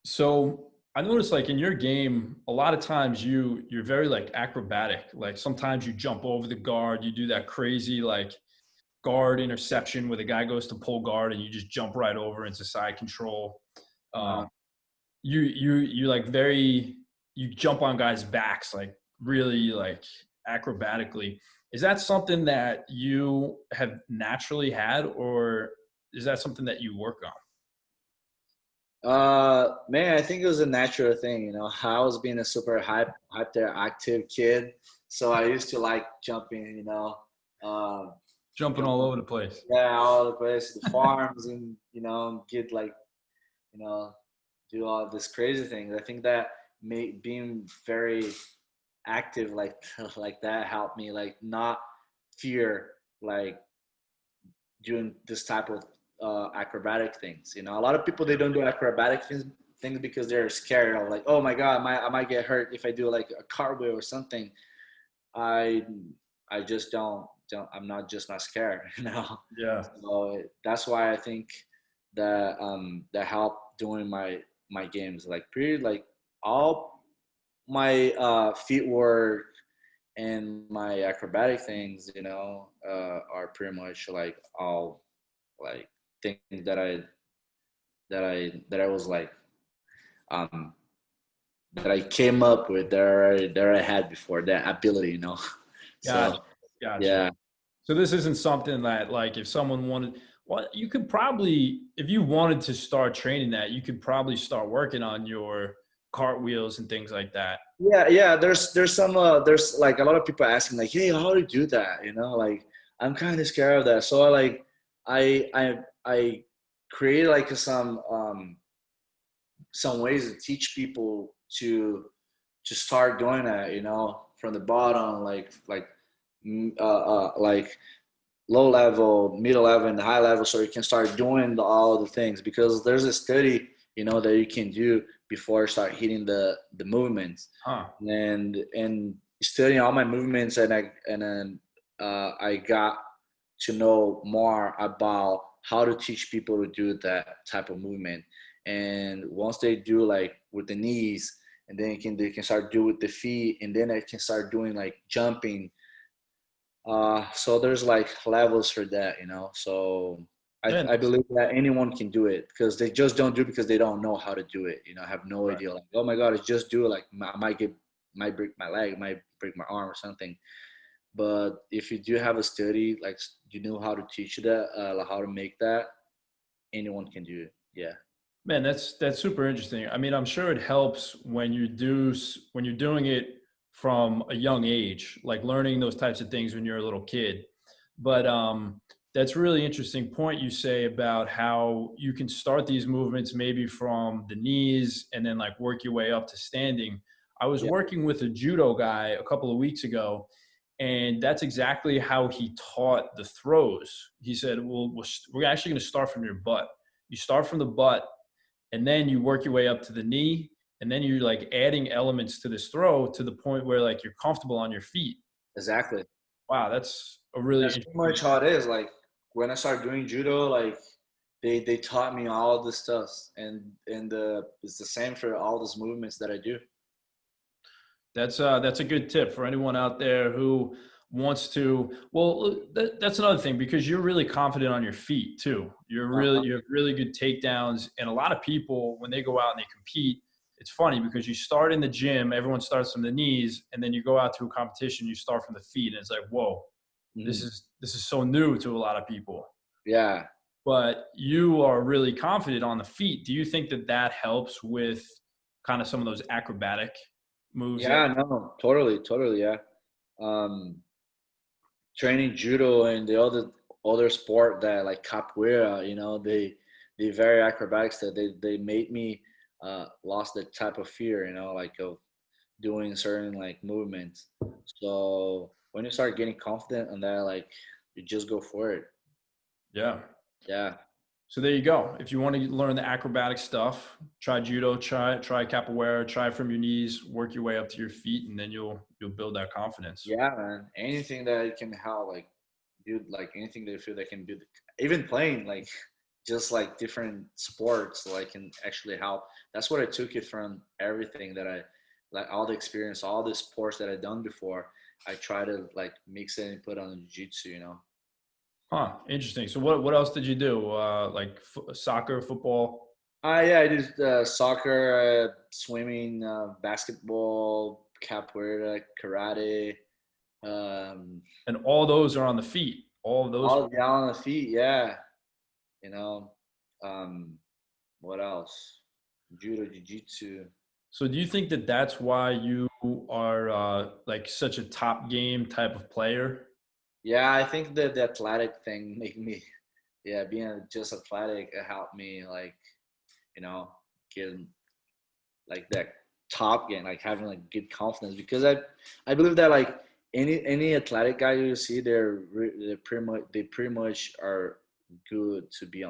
So I noticed like in your game, a lot of times you're very like acrobatic. Like sometimes you jump over the guard, you do that crazy like guard interception where the guy goes to pull guard and you just jump right over into side control. Um, Uh-huh. you like very you jump on guys' backs like really like acrobatically. Is that something that you have naturally had, or is that something that you work on? Man, I think it was a natural thing. I was being a super hyperactive kid, so I used to like jumping. Jumping Jump, all over the place. yeah, all the place, the farms, and get like, you know, do all this crazy things. I think that being very active like like that helped me like not fear like doing this type of acrobatic things. A lot of people they don't do acrobatic things because they're scared of like, oh my god, I might get hurt if I do like a cartwheel or something. I I just don't I'm not just not scared, Yeah. So that's why I think that helped doing my games like pretty like all my feet work and my acrobatic things, are pretty much like all like things that I was like um that I came up with that I had before that ability. So Gotcha, gotcha. yeah, So this isn't something that, like, if someone wanted well, you could probably if you wanted to start training that, you could probably start working on your cartwheels and things like that. yeah. There's like a lot of people asking like, hey, how do you do that? Like I'm kind of scared of that. So I created like some ways to teach people to start doing that, from the bottom, like low level, middle level, and high level, so you can start doing all the things. Because there's a study, that you can do before you start hitting the movements, Huh. and studying all my movements, and then I got to know more about how to teach people to do that type of movement. And once they do like with the knees, and then they can start do with the feet, and then I can start doing like jumping. So there's like levels for that, So I, Man, I believe that anyone can do it, because they just don't do it because they don't know how to do it. Have no right. idea. Like, oh my God, I just do it. Like I might break my leg, might break my arm or something. But if you do have a study, like you know how to teach that, like how to make that, anyone can do it. Yeah. Man, that's super interesting. I mean, I'm sure it helps when when you're doing it from a young age, like learning those types of things when you're a little kid. But that's a really interesting point you say about how you can start these movements maybe from the knees and then like work your way up to standing. I was Yeah. working with a judo guy a couple of weeks ago, and that's exactly how he taught the throws. He said, "Well, we're actually going to start from your butt. You start from the butt, and then you work your way up to the knee, and then you're like adding elements to this throw to the point where like you're comfortable on your feet." Exactly. Wow, that's a really That's pretty much interesting. how it is. Like when I started doing judo, like they taught me all this stuff, and it's the same for all these movements that I do. That's a good tip for anyone out there who wants to. Well, that's another thing, because you're really confident on your feet too. Uh-huh. You have really good takedowns, and a lot of people when they go out and they compete, it's funny because you start in the gym, everyone starts from the knees, and then you go out to a competition, you start from the feet, and it's like, whoa, Mhm. this is so new to a lot of people. Yeah. But you are really confident on the feet. Do you think that that helps with kind of some of those acrobatic moves that Yeah. No. Totally. Totally. Yeah. Um, Training judo and the other sport that like capoeira, they very acrobatics that they made me lost that type of fear, like of doing certain like movements. So when you start getting confident on that, like you just go for it. yeah. Yeah. So there you go. If you want to learn the acrobatic stuff, try judo, try capoeira, try from your knees, work your way up to your feet, and then you'll build that confidence. Yeah, man. Anything that can help, like, dude, like anything that you feel that can do, even playing, like, just like different sports like can actually help. That's what I took it from everything that I like, all the experience, all the sports that I've done before. I try to like mix it and put on jiu-jitsu, you know. Huh, interesting. So what else did you do? Like soccer, football, Yeah, I did soccer, swimming, basketball, capoeira, karate, um, and all those are on the feet. All of those. all down on the feet. Yeah, you know. Um, what else? Judo, jiu-jitsu. So do you think that that's why you are like such a top game type of player? Yeah, I think that the athletic thing made me, yeah, being just athletic helped me like, you know, get like that top game, like having like good confidence because I believe that like any athletic guy you see, they're pretty much are good to be on